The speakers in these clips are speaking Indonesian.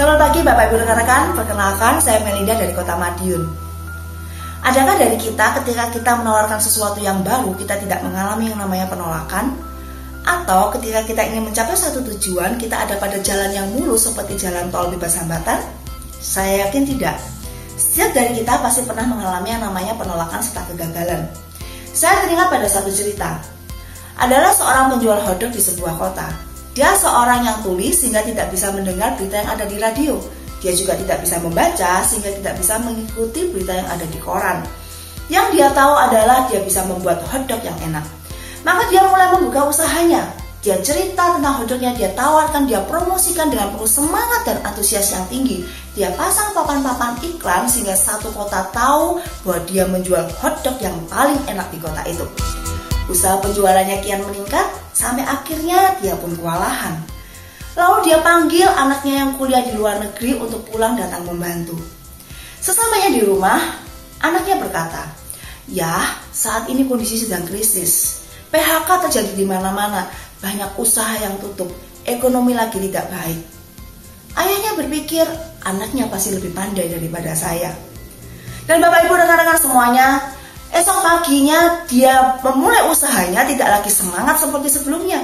Selamat pagi Bapak Ibu rekan-rekan, perkenalkan saya Melinda dari Kota Madiun. Adakah dari kita ketika kita menawarkan sesuatu yang baru, kita tidak mengalami yang namanya penolakan? Atau ketika kita ingin mencapai satu tujuan, kita ada pada jalan yang mulus seperti jalan tol bebas hambatan? Saya yakin tidak. Setiap dari kita pasti pernah mengalami yang namanya penolakan serta kegagalan. Saya teringat pada satu cerita. Adalah seorang penjual hotdog di sebuah kota. Dia seorang yang tuli sehingga tidak bisa mendengar berita yang ada di radio. Dia juga tidak bisa membaca sehingga tidak bisa mengikuti berita yang ada di koran. Yang dia tahu adalah dia bisa membuat hotdog yang enak. Maka dia mulai membuka usahanya. Dia cerita tentang hotdognya, dia tawarkan, dia promosikan dengan penuh semangat dan antusias yang tinggi. Dia pasang papan-papan iklan sehingga satu kota tahu bahwa dia menjual hotdog yang paling enak di kota itu. Usaha penjualannya kian meningkat sampai akhirnya dia pun kewalahan. Lalu dia panggil anaknya yang kuliah di luar negeri untuk pulang datang membantu. Sesampainya di rumah, anaknya berkata, "Ya, saat ini kondisi sedang krisis. PHK terjadi di mana-mana, banyak usaha yang tutup, ekonomi lagi tidak baik." Ayahnya berpikir, anaknya pasti lebih pandai daripada saya. Dan Bapak Ibu rekan-rekan semuanya, esok paginya dia memulai usahanya tidak lagi semangat seperti sebelumnya.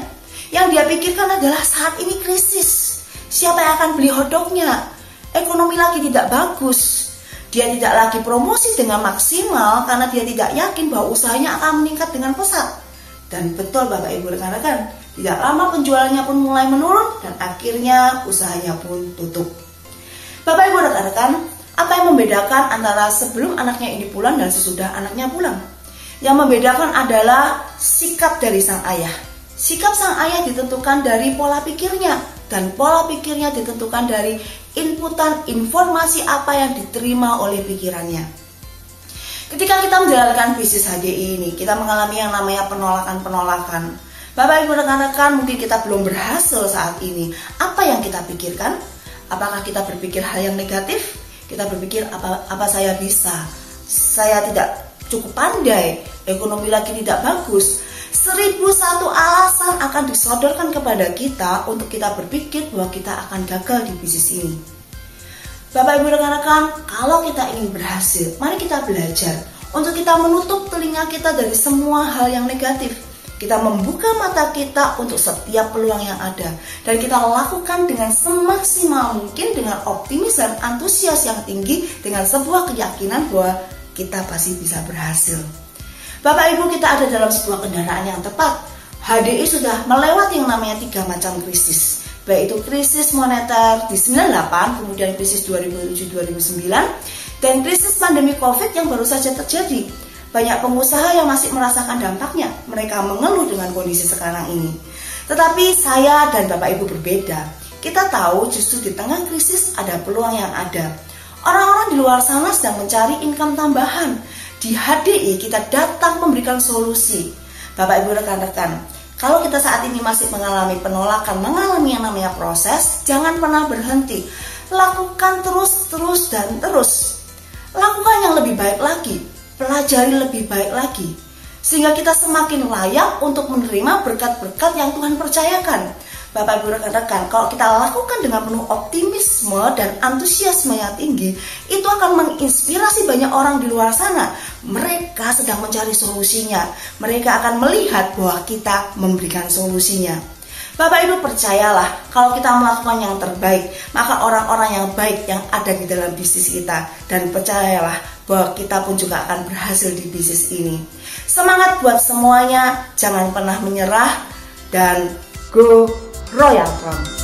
Yang dia pikirkan adalah saat ini krisis. Siapa yang akan beli hotdognya? Ekonomi lagi tidak bagus. Dia tidak lagi promosi dengan maksimal karena dia tidak yakin bahwa usahanya akan meningkat dengan pesat. Dan betul Bapak Ibu rekan-rekan, tidak lama penjualannya pun mulai menurun dan akhirnya usahanya pun tutup. Bapak Ibu rekan-rekan, apa yang membedakan antara sebelum anaknya ini pulang dan sesudah anaknya pulang? Yang membedakan adalah sikap dari sang ayah. Sikap sang ayah ditentukan dari pola pikirnya, dan pola pikirnya ditentukan dari inputan informasi apa yang diterima oleh pikirannya. Ketika kita menjalankan bisnis HDI ini, kita mengalami yang namanya penolakan-penolakan. Bapak Ibu rekan-rekan, mungkin kita belum berhasil saat ini. Apa yang kita pikirkan? Apakah kita berpikir hal yang negatif? Kita berpikir apa saya bisa, saya tidak cukup pandai, ekonomi lagi tidak bagus. 1001 alasan akan disodorkan kepada kita untuk kita berpikir bahwa kita akan gagal di bisnis ini. Bapak Ibu rekan-rekan, kalau kita ingin berhasil, mari kita belajar untuk kita menutup telinga kita dari semua hal yang negatif. Kita membuka mata kita untuk setiap peluang yang ada. Dan kita lakukan dengan semaksimal mungkin, dengan optimis dan antusias yang tinggi, dengan sebuah keyakinan bahwa kita pasti bisa berhasil. Bapak Ibu, kita ada dalam sebuah kendaraan yang tepat. HDI sudah melewati yang namanya 3 macam krisis. Baik itu krisis moneter di 98, kemudian krisis 2007-2009, dan krisis pandemi COVID yang baru saja terjadi. Banyak pengusaha yang masih merasakan dampaknya. Mereka mengeluh dengan kondisi sekarang ini. Tetapi saya dan Bapak Ibu berbeda. Kita tahu justru di tengah krisis ada peluang yang ada. Orang-orang di luar sana sedang mencari income tambahan. Di HDI kita datang memberikan solusi. Bapak Ibu rekan-rekan, kalau kita saat ini masih mengalami penolakan, mengalami yang namanya proses, jangan pernah berhenti. Lakukan terus dan terus. Lakukan yang lebih baik lagi. Pelajari lebih baik lagi, sehingga kita semakin layak untuk menerima berkat-berkat yang Tuhan percayakan. Bapak Ibu rekan-rekan, kalau kita lakukan dengan penuh optimisme dan antusiasme yang tinggi, itu akan menginspirasi banyak orang di luar sana. Mereka sedang mencari solusinya. Mereka akan melihat bahwa kita memberikan solusinya. Bapak Ibu percayalah, kalau kita melakukan yang terbaik, maka orang-orang yang baik yang ada di dalam bisnis kita. Dan percayalah bahwa kita pun juga akan berhasil di bisnis ini. Semangat buat semuanya, jangan pernah menyerah, dan go Royal Front.